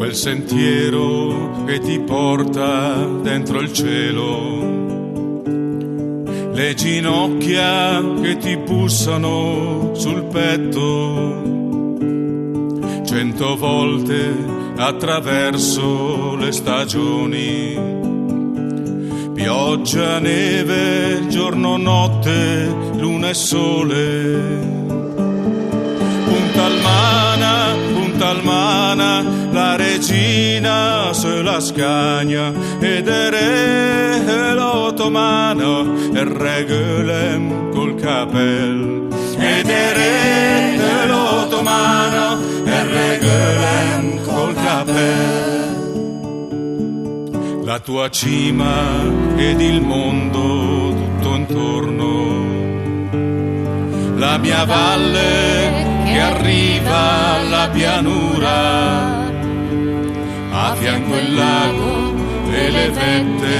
quel sentiero che ti porta dentro il cielo, le ginocchia che ti bussano sul petto, 100 volte attraverso le stagioni, pioggia, neve, giorno, notte, luna e sole. Punta Almana, la regina se la scagna, ed è re l'ottomano, e regolem col capel. Ed è re l'ottomano, e regolem col capel. La tua cima ed il mondo tutto intorno, la mia valle che arriva alla pianura, a fianco il lago e le vette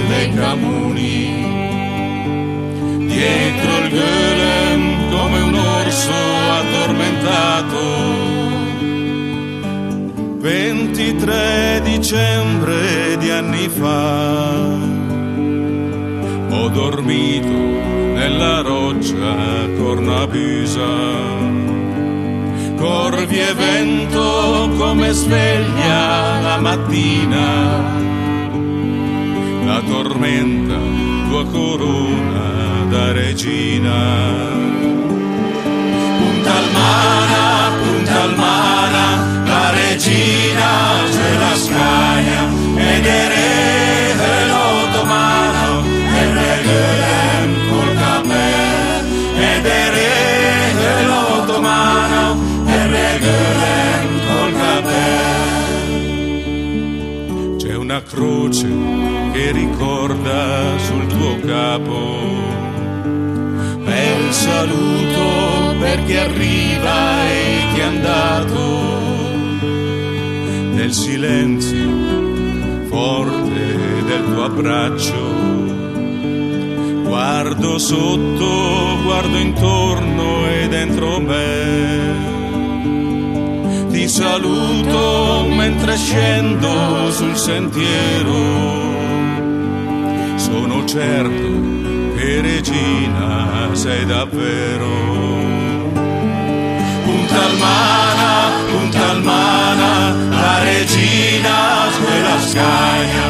dei Camuni, dietro il golem come un orso addormentato. 23 dicembre di anni fa ho dormito nella roccia cornavisa, corvi e vento come sveglia la mattina, la tormenta tua corona da regina. Punta Almana, la regina ce la scagna, ed è re l'ottomano, e regolem col capel. Ed è re l'ottomano, e regolem col capel. C'è una croce che ricorda sul tuo capo, bel saluto per chi arriva e chi è andato. Nel silenzio forte del tuo abbraccio, guardo sotto, guardo intorno e dentro me. Ti saluto mentre scendo sul sentiero, sono certo che regina sei davvero. Punta Almana, la regina se la scagna,